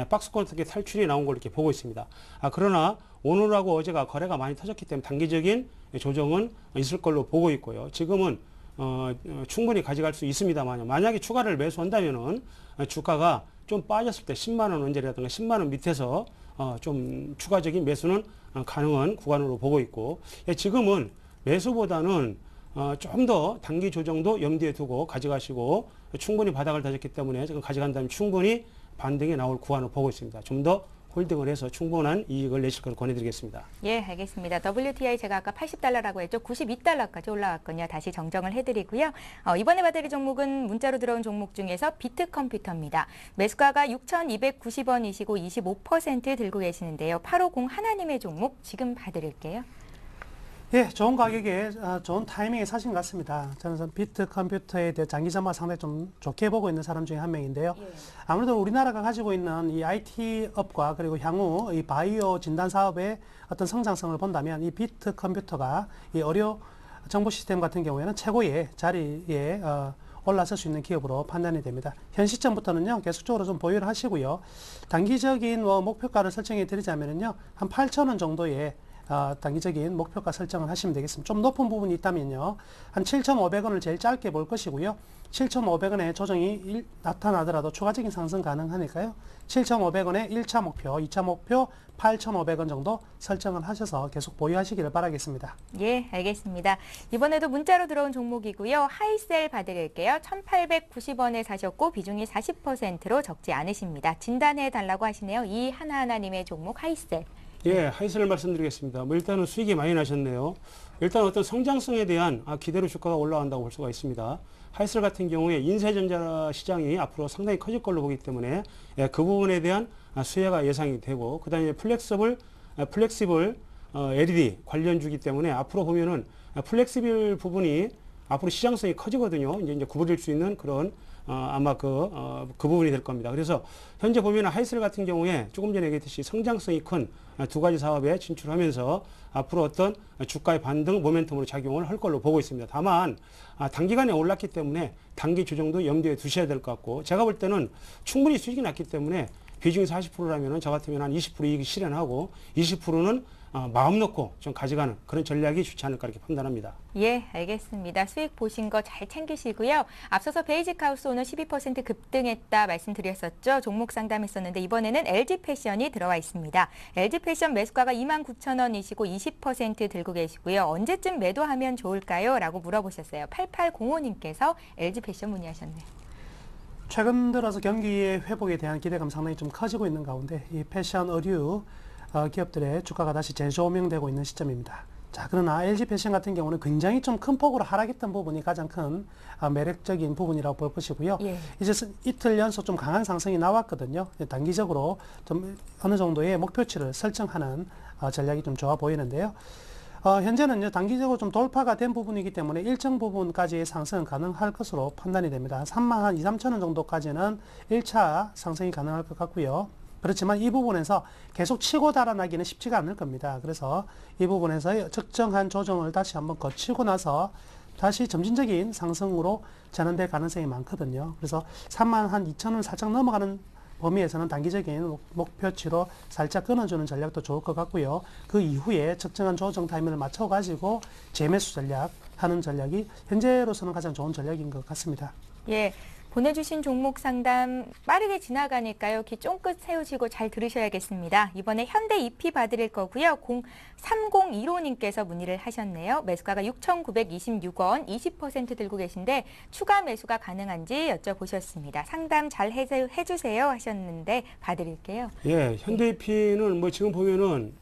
박스권 어떻게 탈출이 나온 걸로 이렇게 보고 있습니다. 그러나 오늘하고 어제가 거래가 많이 터졌기 때문에 단기적인 조정은 있을 걸로 보고 있고요. 지금은 충분히 가져갈 수 있습니다만 만약에 추가를 매수한다면은 주가가 좀 빠졌을 때 10만 원 언저리라든가 10만 원 밑에서 좀 추가적인 매수는 가능한 구간으로 보고 있고 지금은 매수보다는 좀 더 단기 조정도 염두에 두고 가져가시고 충분히 바닥을 다졌기 때문에 지금 가져간다면 충분히 반등이 나올 구간을 보고 있습니다. 좀 더 홀딩을 해서 충분한 이익을 내실 것을 권해드리겠습니다. 예, 알겠습니다. WTI 제가 아까 80달러라고 했죠. 92달러까지 올라왔거든요. 다시 정정을 해드리고요. 이번에 봐드릴 종목은 문자로 들어온 종목 중에서 비트컴퓨터입니다. 매수가가 6,290원이시고 25% 들고 계시는데요. 850 하나님의 종목 지금 봐드릴게요. 예, 좋은 가격에 좋은 타이밍에 사신 것 같습니다. 저는 비트컴퓨터에 대해 장기 전망 상당히 좀 좋게 보고 있는 사람 중에 한 명인데요. 예. 아무래도 우리나라가 가지고 있는 이 IT업과 그리고 향후 이 바이오 진단 사업의 어떤 성장성을 본다면 이 비트컴퓨터가 이 의료 정보 시스템 같은 경우에는 최고의 자리에 올라설 수 있는 기업으로 판단이 됩니다. 현 시점부터는요, 계속적으로 좀 보유를 하시고요. 단기적인 목표가를 설정해 드리자면요, 한 8,000원 정도의 단기적인 목표가 설정을 하시면 되겠습니다. 좀 높은 부분이 있다면요. 한 7,500원을 제일 짧게 볼 것이고요. 7,500원의 조정이 나타나더라도 추가적인 상승 가능하니까요. 7,500원의 1차 목표, 2차 목표 8,500원 정도 설정을 하셔서 계속 보유하시기를 바라겠습니다. 예, 알겠습니다. 이번에도 문자로 들어온 종목이고요. 하이셀 봐드릴게요. 1,890원에 사셨고 비중이 40%로 적지 않으십니다. 진단해 달라고 하시네요. 이하나하나님의 종목 하이셀. 예, 하이셀을 말씀드리겠습니다. 뭐 일단은 수익이 많이 나셨네요. 일단 어떤 성장성에 대한 기대로 주가가 올라간다고 볼 수가 있습니다. 하이셀 같은 경우에 인쇄전자 시장이 앞으로 상당히 커질 걸로 보기 때문에 그 부분에 대한 수혜가 예상이 되고, 그 다음에 플렉시블 LED 관련주기 때문에 앞으로 보면은 플렉시블 부분이 앞으로 시장성이 커지거든요. 이제 구부릴 수 있는 그런 아마 그 부분이 될 겁니다. 그래서 현재 보면 하이셀 같은 경우에 조금 전에 얘기했듯이 성장성이 큰 두 가지 사업에 진출하면서 앞으로 어떤 주가의 반등 모멘텀으로 작용을 할 걸로 보고 있습니다. 다만 단기간에 올랐기 때문에 단기 조정도 염두에 두셔야 될 것 같고, 제가 볼 때는 충분히 수익이 났기 때문에 비중이 40%라면 저 같으면 한 20% 이익이 실현하고 20%는 마음 놓고 좀 가져가는 그런 전략이 좋지 않을까 이렇게 판단합니다. 예, 알겠습니다. 수익 보신 거 잘 챙기시고요. 앞서서 베이직하우스 오늘 12% 급등했다 말씀드렸었죠. 종목 상담했었는데 이번에는 LG패션이 들어와 있습니다. LG패션 매수가가 29,000원이시고 20% 들고 계시고요. 언제쯤 매도하면 좋을까요? 라고 물어보셨어요. 8805님께서 LG패션 문의하셨네요. 최근 들어서 경기의 회복에 대한 기대감 상당히 좀 커지고 있는 가운데 이 패션 의류 기업들의 주가가 다시 재조명되고 있는 시점입니다. 자, 그러나 LG 패션 같은 경우는 굉장히 좀 큰 폭으로 하락했던 부분이 가장 큰 매력적인 부분이라고 볼 것이고요. 예. 이제 이틀 연속 좀 강한 상승이 나왔거든요. 단기적으로 좀 어느 정도의 목표치를 설정하는 전략이 좀 좋아 보이는데요. 현재는 단기적으로 좀 돌파가 된 부분이기 때문에 일정 부분까지의 상승은 가능할 것으로 판단이 됩니다. 3만 2, 3천 원 정도까지는 1차 상승이 가능할 것 같고요. 그렇지만 이 부분에서 계속 치고 달아나기는 쉽지가 않을 겁니다. 그래서 이 부분에서 적정한 조정을 다시 한번 거치고 나서 다시 점진적인 상승으로 전환될 가능성이 많거든요. 그래서 3만 한 2천 원 살짝 넘어가는 범위에서는 단기적인 목표치로 살짝 끊어주는 전략도 좋을 것 같고요. 그 이후에 적정한 조정 타이밍을 맞춰가지고 재매수 전략 하는 전략이 현재로서는 가장 좋은 전략인 것 같습니다. 예. 보내주신 종목 상담 빠르게 지나가니까요. 귀 쫑긋 세우시고 잘 들으셔야겠습니다. 이번에 현대 EP 봐드릴 거고요. 3015님께서 문의를 하셨네요. 매수가가 6,926원, 20% 들고 계신데 추가 매수가 가능한지 여쭤보셨습니다. 상담 잘 해주세요 하셨는데 봐드릴게요. 예, 현대 EP는 뭐 지금 보면은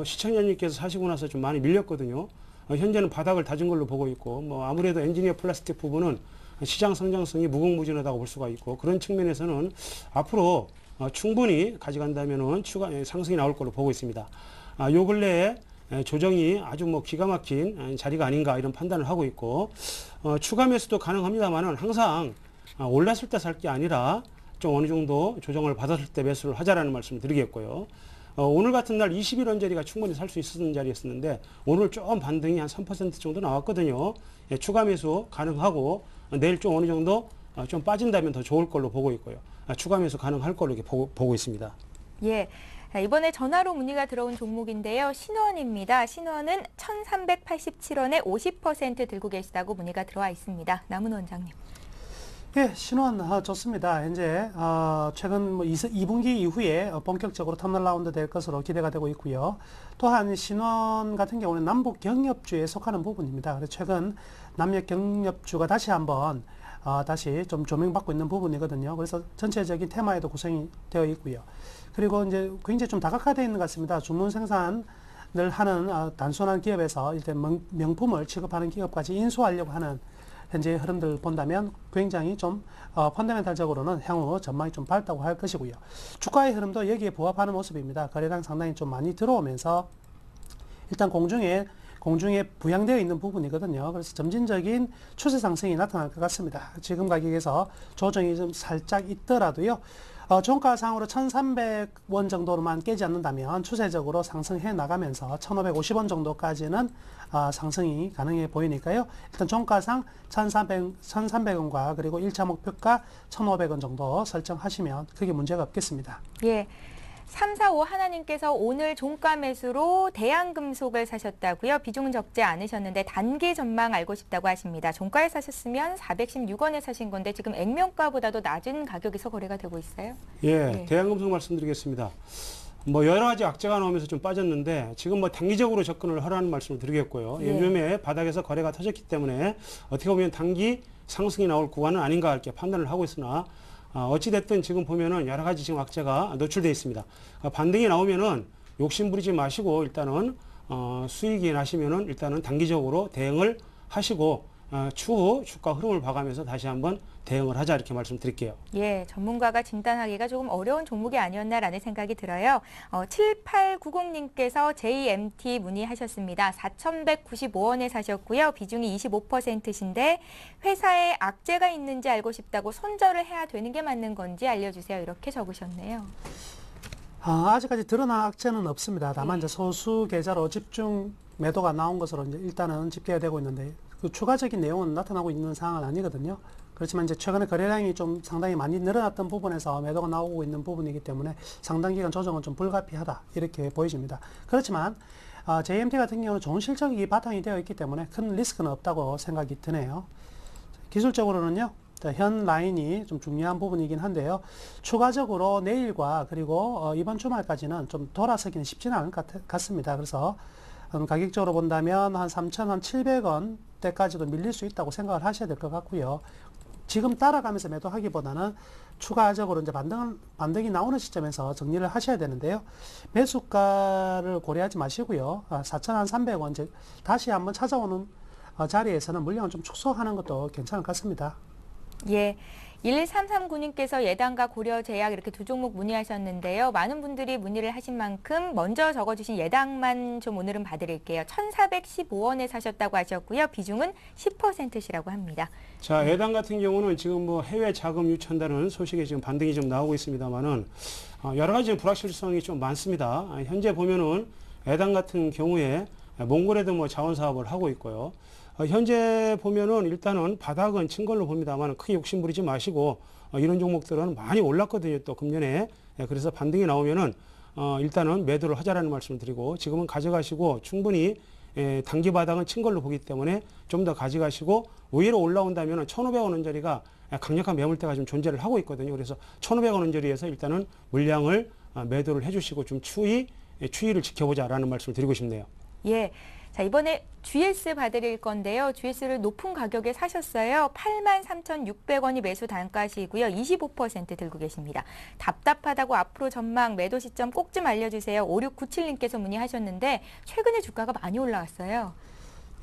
시청자님께서 사시고 나서 좀 많이 밀렸거든요. 현재는 바닥을 다진 걸로 보고 있고, 뭐 아무래도 엔지니어 플라스틱 부분은 시장 성장성이 무궁무진하다고 볼 수가 있고, 그런 측면에서는 앞으로 충분히 가져간다면은 추가 상승이 나올 걸로 보고 있습니다. 요 근래에 조정이 아주 뭐 기가 막힌 자리가 아닌가 이런 판단을 하고 있고, 추가 매수도 가능합니다만은 항상 올랐을 때 살 게 아니라 좀 어느 정도 조정을 받았을 때 매수를 하자라는 말씀을 드리겠고요. 오늘 같은 날 20일 언저리가 충분히 살 수 있었던 자리였었는데 오늘 좀 반등이 한 3% 정도 나왔거든요. 예, 추가 매수 가능하고 내일 좀 어느 정도 좀 빠진다면 더 좋을 걸로 보고 있고요. 추가 매수 가능할 걸로 이렇게 보고 있습니다. 예. 이번에 전화로 문의가 들어온 종목인데요. 신원입니다. 신원은 1,387원에 50% 들고 계시다고 문의가 들어와 있습니다. 남은 원장님. 예, 신원 좋습니다. 이제 최근 뭐 2분기 이후에 본격적으로 터널 라운드 될 것으로 기대가 되고 있고요. 또한 신원 같은 경우는 남북 경협주에 속하는 부분입니다. 그래서 최근 남북 경협주가 다시 한번 다시 좀 조명받고 있는 부분이거든요. 그래서 전체적인 테마에도 구성이 되어 있고요. 그리고 이제 굉장히 좀 다각화되어 있는 것 같습니다. 주문 생산을 하는 단순한 기업에서 일단 명품을 취급하는 기업까지 인수하려고 하는 현재 흐름들을 본다면 굉장히 좀 펀더멘탈적으로는 향후 전망이 좀 밝다고 할 것이고요. 주가의 흐름도 여기에 부합하는 모습입니다. 거래량 상당히 좀 많이 들어오면서 일단 공중에 부양되어 있는 부분이거든요. 그래서 점진적인 추세 상승이 나타날 것 같습니다. 지금 가격에서 조정이 좀 살짝 있더라도요. 종가상으로 1,300원 정도로만 깨지 않는다면 추세적으로 상승해 나가면서 1,550원 정도까지는 상승이 가능해 보이니까요. 일단 종가상 1,300원과 그리고 1차 목표가 1,500원 정도 설정하시면 크게 문제가 없겠습니다. 예. 345 하나님께서 오늘 종가 매수로 대양금속을 사셨다고요. 비중은 적지 않으셨는데 단기 전망 알고 싶다고 하십니다. 종가에 사셨으면 416원에 사신 건데 지금 액면가보다도 낮은 가격에서 거래가 되고 있어요. 예, 네. 대양금속 말씀드리겠습니다. 뭐 여러 가지 악재가 나오면서 좀 빠졌는데 지금 뭐 단기적으로 접근을 하라는 말씀을 드리겠고요. 네. 요즘에 바닥에서 거래가 터졌기 때문에 어떻게 보면 단기 상승이 나올 구간은 아닌가 이렇게 판단을 하고 있으나 어찌됐든 지금 보면은 여러 가지 지금 악재가 노출되어 있습니다. 반등이 나오면은 욕심 부리지 마시고 일단은 수익이 나시면은 일단은 단기적으로 대응을 하시고 추후 주가 흐름을 봐가면서 다시 한번 대응을 하자 이렇게 말씀드릴게요. 예, 전문가가 진단하기가 조금 어려운 종목이 아니었나라는 생각이 들어요. 7890님께서 JMT 문의하셨습니다. 4,195원에 사셨고요. 비중이 25%신데 회사에 악재가 있는지 알고 싶다고 손절을 해야 되는 게 맞는 건지 알려주세요. 이렇게 적으셨네요. 아직까지 드러난 악재는 없습니다. 다만 네. 이제 소수 계좌로 집중 매도가 나온 것으로 이제 일단은 집계가 되고 있는데 그 추가적인 내용은 나타나고 있는 상황은 아니거든요. 그렇지만 이제 최근에 거래량이 좀 상당히 많이 늘어났던 부분에서 매도가 나오고 있는 부분이기 때문에 상당 기간 조정은 좀 불가피하다 이렇게 보여집니다. 그렇지만 JMT 같은 경우는 좋은 실적이 바탕이 되어 있기 때문에 큰 리스크는 없다고 생각이 드네요. 기술적으로는요. 현 라인이 좀 중요한 부분이긴 한데요. 추가적으로 내일과 그리고 이번 주말까지는 좀 돌아서기는 쉽지는 않을 것 같습니다. 그래서 가격적으로 본다면 한 3,700원 대까지도 밀릴 수 있다고 생각을 하셔야 될 것 같고요. 지금 따라가면서 매도하기보다는 추가적으로 이제 반등이 나오는 시점에서 정리를 하셔야 되는데요. 매수가를 고려하지 마시고요. 4,300원 다시 한번 찾아오는 자리에서는 물량을 좀 축소하는 것도 괜찮을 것 같습니다. 예. 1339님께서 예단과 고려 제약 이렇게 두 종목 문의하셨는데요. 많은 분들이 문의를 하신 만큼 먼저 적어주신 예당만 좀 오늘은 봐드릴게요. 1,415원에 사셨다고 하셨고요. 비중은 10%시라고 합니다. 자, 예당 같은 경우는 지금 뭐 해외 자금 유치한다는 소식에 지금 반등이 좀 나오고 있습니다만은 여러 가지 불확실성이 좀 많습니다. 현재 보면은 예당 같은 경우에 몽골에도 뭐 자원 사업을 하고 있고요. 현재 보면은 일단은 바닥은 친 걸로 봅니다만 크게 욕심 부리지 마시고 이런 종목들은 많이 올랐거든요. 또 금년에. 그래서 반등이 나오면은 일단은 매도를 하자라는 말씀을 드리고 지금은 가져가시고 충분히 단기 바닥은 친 걸로 보기 때문에 좀 더 가져가시고 오히려 올라온다면은 1,500원 원짜리가 강력한 매물대가 좀 존재를 하고 있거든요. 그래서 1,500원 원짜리에서 일단은 물량을 매도를 해주시고 좀 추이를 지켜보자라는 말씀을 드리고 싶네요. 예. 자, 이번에 GS 봐드릴 건데요. GS를 높은 가격에 사셨어요. 83,600원이 매수 단가시고요. 25% 들고 계십니다. 답답하다고 앞으로 전망 매도 시점 꼭 좀 알려주세요. 5697님께서 문의하셨는데 최근에 주가가 많이 올라왔어요.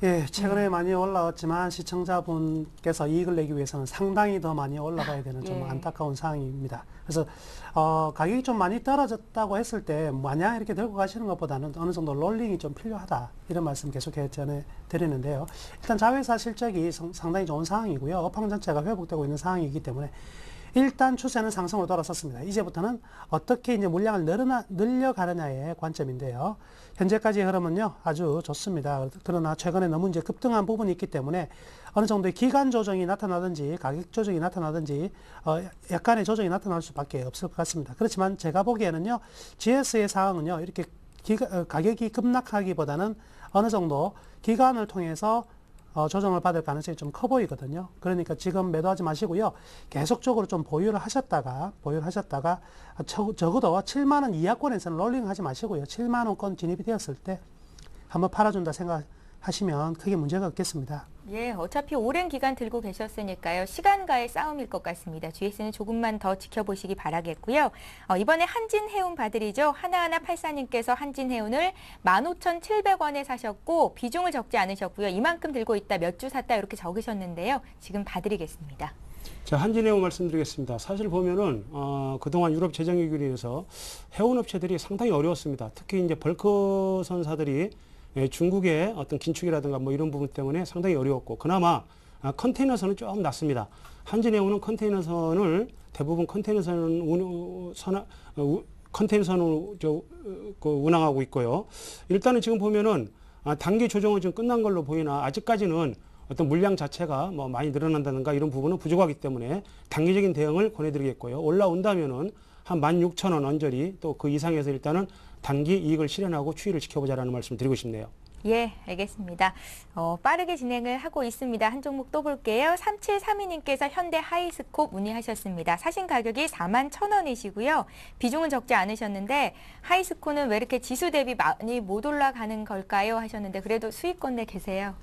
예, 최근에 많이 올라왔지만 시청자분께서 이익을 내기 위해서는 상당히 더 많이 올라가야 되는 좀 예. 안타까운 상황입니다. 그래서 가격이 좀 많이 떨어졌다고 했을 때 마냥 이렇게 들고 가시는 것보다는 어느 정도 롤링이 좀 필요하다 이런 말씀 계속해서 전해드리는데요. 일단 자회사 실적이 상당히 좋은 상황이고요. 업황 전체가 회복되고 있는 상황이기 때문에 일단 추세는 상승으로 돌아섰습니다. 이제부터는 어떻게 이제 물량을 늘려가느냐의 관점인데요. 현재까지의 흐름은요, 아주 좋습니다. 그러나 최근에 너무 이제 급등한 부분이 있기 때문에 어느 정도의 기간 조정이 나타나든지 가격 조정이 나타나든지 약간의 조정이 나타날 수밖에 없을 것 같습니다. 그렇지만 제가 보기에는요, GS의 상황은요, 이렇게 가격이 급락하기보다는 어느 정도 기간을 통해서 조정을 받을 가능성이 좀 커 보이거든요. 그러니까 지금 매도하지 마시고요. 계속적으로 좀 보유를 하셨다가 적어도 7만 원 이하권에서는 롤링 하지 마시고요. 7만 원권 진입이 되었을 때 한번 팔아준다 생각하시면 크게 문제가 없겠습니다. 예, 어차피 오랜 기간 들고 계셨으니까요. 시간과의 싸움일 것 같습니다. GS는 조금만 더 지켜보시기 바라겠고요. 이번에 한진해운 봐드리죠. 하나하나 84님께서 한진해운을 15,700원에 사셨고 비중을 적지 않으셨고요. 이만큼 들고 있다, 몇 주 샀다 이렇게 적으셨는데요. 지금 봐드리겠습니다. 자, 한진해운 말씀드리겠습니다. 사실 보면은 그동안 유럽 재정위기로 인해서 해운업체들이 상당히 어려웠습니다. 특히 이제 벌크선사들이 중국의 어떤 긴축이라든가 뭐 이런 부분 때문에 상당히 어려웠고 그나마 컨테이너선은 좀 낫습니다. 한진해운은 컨테이너선을 대부분 컨테이너선을 운항하고 있고요. 일단은 지금 보면은 단기 조정은 지금 끝난 걸로 보이나 아직까지는 어떤 물량 자체가 뭐 많이 늘어난다든가 이런 부분은 부족하기 때문에 단기적인 대응을 권해드리겠고요. 올라온다면은 한 16,000원 언저리 또 그 이상에서 일단은 단기 이익을 실현하고 추이를 지켜보자라는 말씀 드리고 싶네요. 예, 알겠습니다. 빠르게 진행을 하고 있습니다. 한 종목 또 볼게요. 3732님께서 현대 하이스콥 문의하셨습니다. 사신 가격이 41,000원이시고요. 비중은 적지 않으셨는데 하이스코는 왜 이렇게 지수 대비 많이 못 올라가는 걸까요? 하셨는데 그래도 수익권 내 계세요.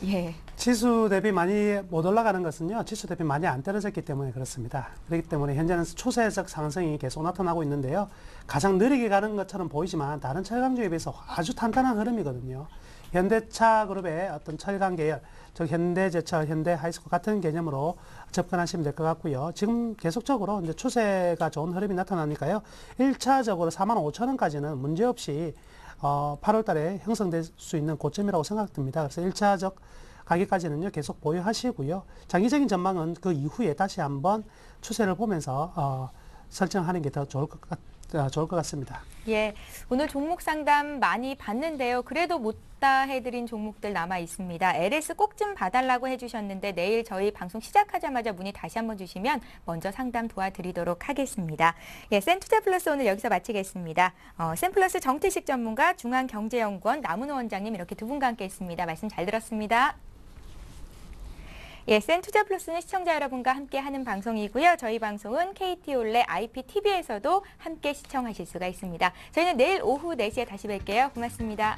예. 지수 대비 많이 못 올라가는 것은요, 지수 대비 많이 안 떨어졌기 때문에 그렇습니다. 그렇기 때문에 현재는 추세적 상승이 계속 나타나고 있는데요. 가장 느리게 가는 것처럼 보이지만 다른 철강주에 비해서 아주 탄탄한 흐름이거든요. 현대차 그룹의 어떤 철강 계열, 즉 현대제철, 현대하이스코 같은 개념으로 접근하시면 될 것 같고요. 지금 계속적으로 이제 추세가 좋은 흐름이 나타나니까요. 1차적으로 45,000원까지는 문제없이 8월 달에 형성될 수 있는 고점이라고 생각됩니다. 그래서 1차적 가격까지는요, 계속 보유하시고요. 장기적인 전망은 그 이후에 다시 한번 추세를 보면서 설정하는 게 더 좋을 것 같습니다. 예, 오늘 종목 상담 많이 봤는데요. 그래도 못다 해드린 종목들 남아 있습니다. LS 꼭 좀 봐달라고 해주셨는데 내일 저희 방송 시작하자마자 문의 다시 한번 주시면 먼저 상담 도와드리도록 하겠습니다. 예, 센투자플러스 오늘 여기서 마치겠습니다. 센플러스 정태식 전문가, 중앙경제연구원 남은호 원장님 이렇게 두 분과 함께했습니다. 말씀 잘 들었습니다. 예, 센투자플러스는 시청자 여러분과 함께하는 방송이고요. 저희 방송은 KT 올레 IPTV에서도 함께 시청하실 수가 있습니다. 저희는 내일 오후 4시에 다시 뵐게요. 고맙습니다.